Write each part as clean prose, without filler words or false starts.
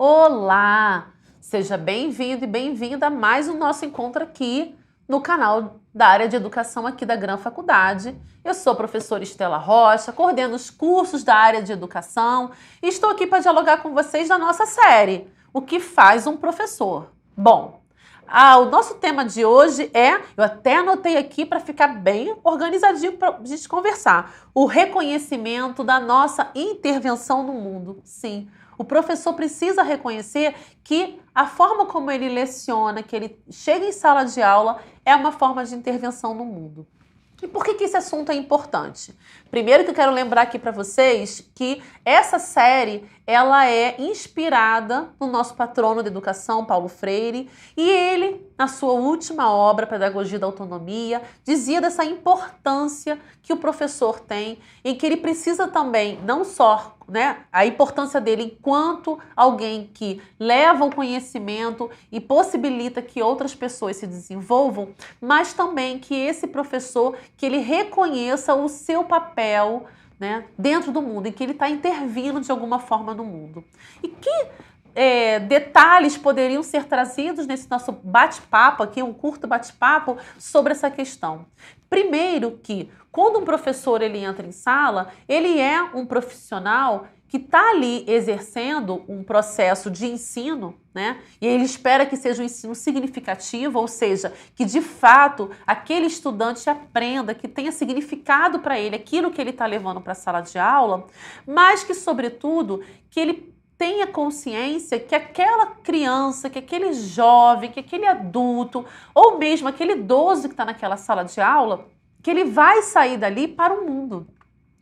Olá! Seja bem-vindo e bem-vinda a mais um nosso encontro aqui no canal da área de educação aqui da Gran Faculdade. Eu sou a professora Estela Rocha, coordeno os cursos da área de educação e estou aqui para dialogar com vocês na nossa série O que faz um professor? Bom, o nosso tema de hoje eu até anotei aqui para ficar bem organizadinho para a gente conversar, o reconhecimento da nossa intervenção no mundo. Sim, o professor precisa reconhecer que a forma como ele leciona, que ele chega em sala de aula, é uma forma de intervenção no mundo. E por que esse assunto é importante? Primeiro que eu quero lembrar aqui para vocês que essa série ela é inspirada no nosso patrono de educação, Paulo Freire, e ele, na sua última obra, Pedagogia da Autonomia, dizia dessa importância que o professor tem e que ele precisa também, não só a importância dele enquanto alguém que leva o conhecimento e possibilita que outras pessoas se desenvolvam, mas também que esse professor, que ele reconheça o seu papel dentro do mundo, em que ele está intervindo de alguma forma no mundo. E que detalhes poderiam ser trazidos nesse nosso bate-papo aqui, um curto bate-papo sobre essa questão? Primeiro que, quando um professor ele entra em sala, ele é um profissional que está ali exercendo um processo de ensino, e ele espera que seja um ensino significativo, ou seja, que de fato aquele estudante aprenda, que tenha significado para ele aquilo que ele está levando para a sala de aula, mas que, sobretudo, que ele tenha consciência que aquela criança, que aquele jovem, que aquele adulto, ou mesmo aquele idoso que está naquela sala de aula, que ele vai sair dali para o mundo.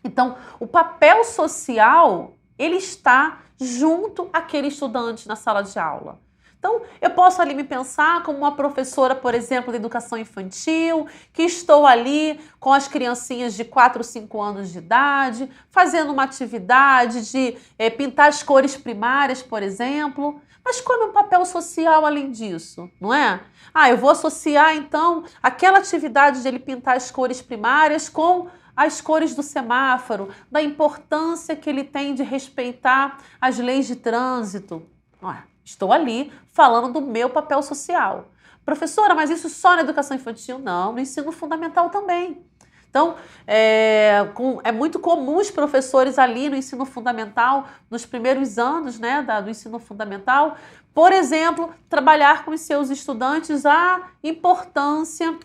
Então, o papel social, ele está junto àquele estudante na sala de aula. Então, eu posso ali me pensar como uma professora, por exemplo, de educação infantil, que estou ali com as criancinhas de 4 ou 5 anos de idade, fazendo uma atividade de pintar as cores primárias, por exemplo. Mas qual é o papel social além disso, não é? Eu vou associar, então, aquela atividade de ele pintar as cores primárias com as cores do semáforo, da importância que ele tem de respeitar as leis de trânsito. Estou ali falando do meu papel social. Professora, mas isso só na educação infantil? Não, no ensino fundamental também. Então, é muito comum os professores ali no ensino fundamental, nos primeiros anos do ensino fundamental, por exemplo, trabalhar com os seus estudantes a importância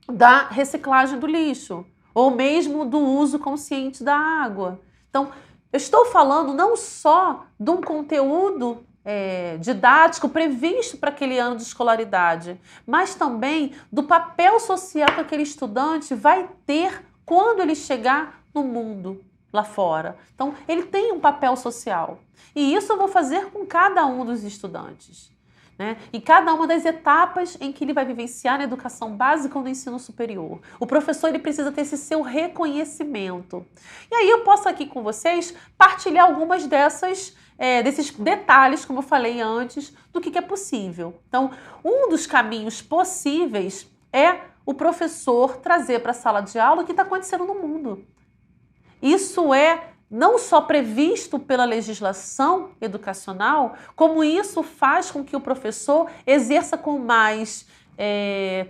da reciclagem do lixo, ou mesmo do uso consciente da água. Então, eu estou falando não só de um conteúdo didático previsto para aquele ano de escolaridade, mas também do papel social que aquele estudante vai ter quando ele chegar no mundo lá fora. Então, ele tem um papel social. E isso eu vou fazer com cada um dos estudantes. Em cada uma das etapas em que ele vai vivenciar na educação básica ou no ensino superior. O professor ele precisa ter esse seu reconhecimento. E aí eu posso aqui com vocês partilhar algumas desses detalhes, como eu falei antes, do que é possível. Então, um dos caminhos possíveis é o professor trazer para a sala de aula o que está acontecendo no mundo. Isso é não só previsto pela legislação educacional, como isso faz com que o professor exerça com mais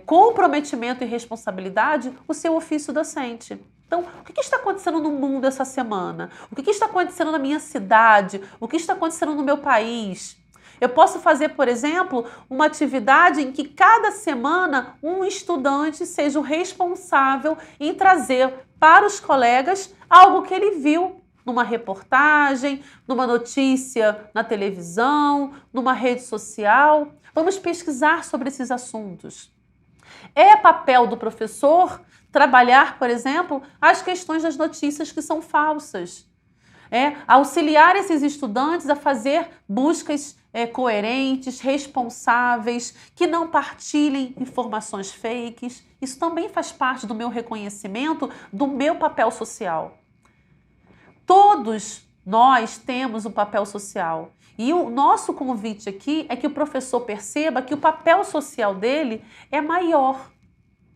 comprometimento e responsabilidade o seu ofício docente. Então, o que está acontecendo no mundo essa semana? O que está acontecendo na minha cidade? O que está acontecendo no meu país? Eu posso fazer, por exemplo, uma atividade em que cada semana um estudante seja o responsável em trazer para os colegas algo que ele viu numa reportagem, numa notícia na televisão, numa rede social. Vamos pesquisar sobre esses assuntos. É papel do professor trabalhar, por exemplo, as questões das notícias que são falsas. Auxiliar esses estudantes a fazer buscas coerentes, responsáveis, que não partilhem informações fakes. Isso também faz parte do meu reconhecimento, do meu papel social. Todos nós temos um papel social. E o nosso convite aqui é que o professor perceba que o papel social dele é maior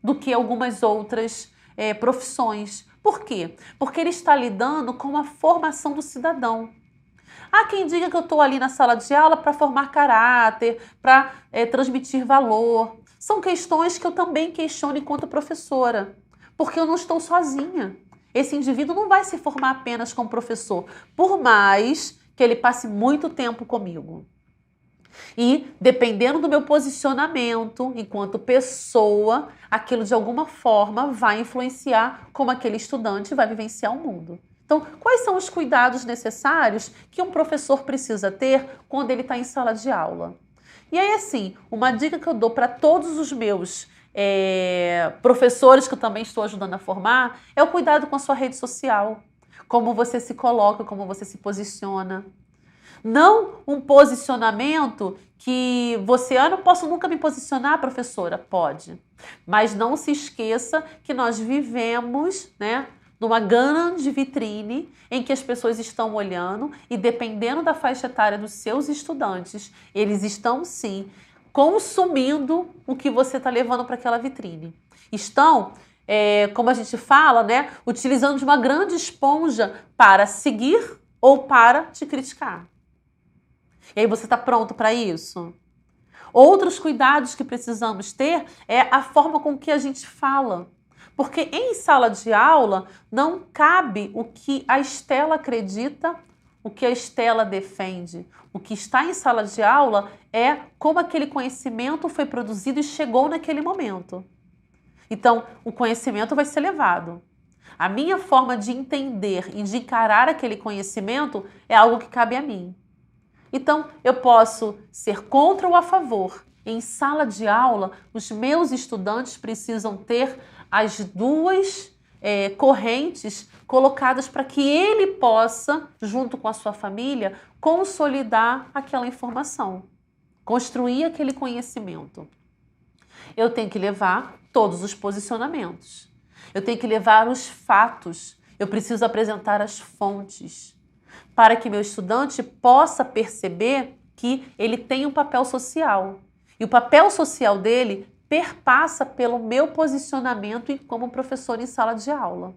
do que algumas outras profissões. Por quê? Porque ele está lidando com a formação do cidadão. Há quem diga que eu estou ali na sala de aula para formar caráter, para transmitir valor. São questões que eu também questiono enquanto professora, porque eu não estou sozinha. Esse indivíduo não vai se formar apenas como professor, por mais que ele passe muito tempo comigo. E, dependendo do meu posicionamento enquanto pessoa, aquilo de alguma forma vai influenciar como aquele estudante vai vivenciar o mundo. Então, quais são os cuidados necessários que um professor precisa ter quando ele está em sala de aula? E aí, assim, uma dica que eu dou para todos os meus professores que eu também estou ajudando a formar é o cuidado com a sua rede social. Como você se coloca, como você se posiciona. Não um posicionamento que você, não posso nunca me posicionar, professora. Pode. Mas não se esqueça que nós vivemos, né, numa grande vitrine em que as pessoas estão olhando e, dependendo da faixa etária dos seus estudantes, eles estão, sim, consumindo o que você está levando para aquela vitrine. Estão, como a gente fala, né, utilizando de uma grande esponja para seguir ou para te criticar. E aí você está pronto para isso? Outros cuidados que precisamos ter é a forma com que a gente fala. Porque em sala de aula não cabe o que a Estela acredita, o que a Estela defende. O que está em sala de aula é como aquele conhecimento foi produzido e chegou naquele momento. Então, o conhecimento vai ser levado. A minha forma de entender e de encarar aquele conhecimento é algo que cabe a mim. Então, eu posso ser contra ou a favor. Em sala de aula, os meus estudantes precisam ter as duas correntes colocadas para que ele possa, junto com a sua família, consolidar aquela informação, construir aquele conhecimento. Eu tenho que levar todos os posicionamentos. Eu tenho que levar os fatos. Eu preciso apresentar as fontes para que meu estudante possa perceber que ele tem um papel social. E o papel social dele perpassa pelo meu posicionamento e como professor em sala de aula.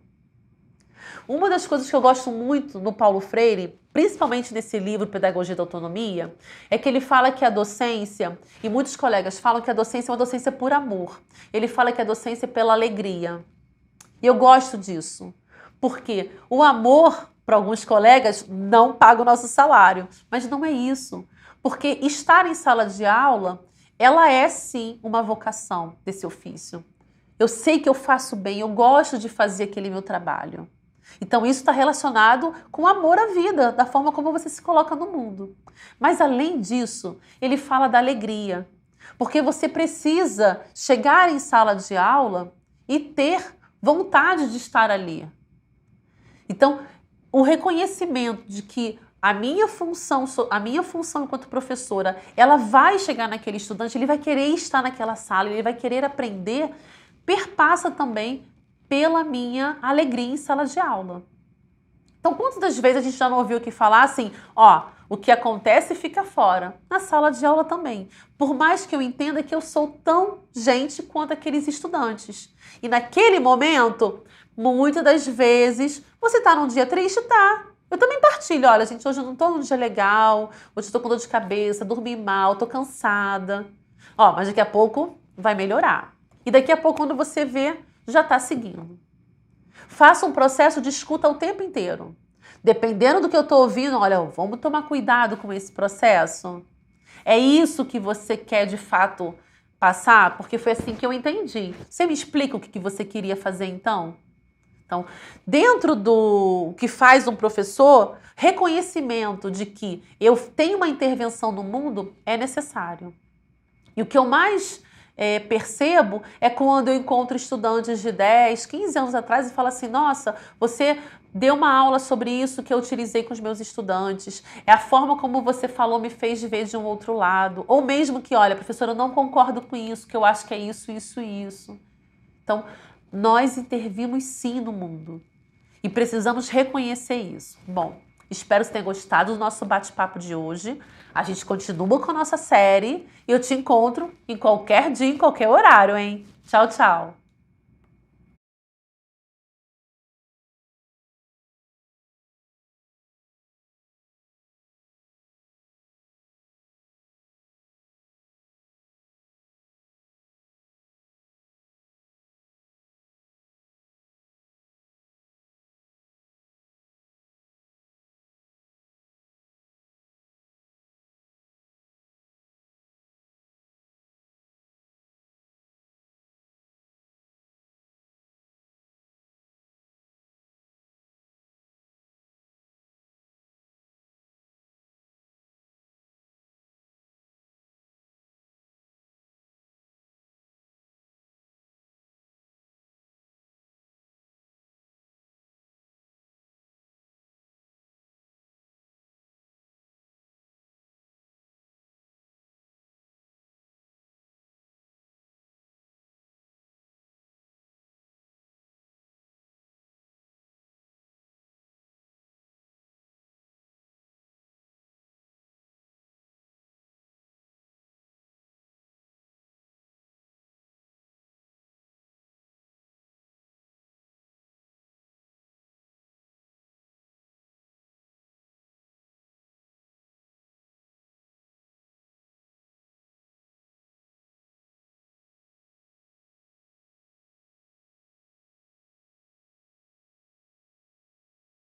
Uma das coisas que eu gosto muito no Paulo Freire, principalmente nesse livro Pedagogia da Autonomia, é que ele fala que a docência, e muitos colegas falam que a docência é uma docência por amor. Ele fala que a docência é pela alegria. E eu gosto disso, porque o amor, para alguns colegas, não paga o nosso salário. Mas não é isso, porque estar em sala de aula, ela é sim uma vocação desse ofício. Eu sei que eu faço bem, eu gosto de fazer aquele meu trabalho. Então isso está relacionado com amor à vida, da forma como você se coloca no mundo. Mas além disso, ele fala da alegria. Porque você precisa chegar em sala de aula e ter vontade de estar ali. Então, o reconhecimento de que a minha função enquanto professora, ela vai chegar naquele estudante, ele vai querer estar naquela sala, ele vai querer aprender, perpassa também pela minha alegria em sala de aula. Então, quantas das vezes a gente já não ouviu aqui falar assim, o que acontece fica fora. Na sala de aula também. Por mais que eu entenda que eu sou tão gente quanto aqueles estudantes. E naquele momento, muitas das vezes, você está num dia triste? Tá. Eu também partilho, olha, gente, hoje eu não estou num dia legal, hoje eu estou com dor de cabeça, dormi mal, estou cansada. Mas daqui a pouco vai melhorar. E daqui a pouco, quando você vê, já está seguindo. Faça um processo de escuta o tempo inteiro. Dependendo do que eu estou ouvindo, olha, vamos tomar cuidado com esse processo. É isso que você quer de fato passar? Porque foi assim que eu entendi. Você me explica o que você queria fazer então? Então, dentro do que faz um professor, reconhecimento de que eu tenho uma intervenção no mundo é necessário. E o que eu mais percebo é quando eu encontro estudantes de 10, 15 anos atrás e falo assim, nossa, você deu uma aula sobre isso que eu utilizei com os meus estudantes. É a forma como você falou me fez ver de um outro lado. Ou mesmo que, olha, professora, eu não concordo com isso, que eu acho que é isso, isso e isso. Então, nós intervimos sim no mundo e precisamos reconhecer isso. Bom, espero que você tenha gostado do nosso bate-papo de hoje. A gente continua com a nossa série e eu te encontro em qualquer dia, em qualquer horário, hein? Tchau, tchau!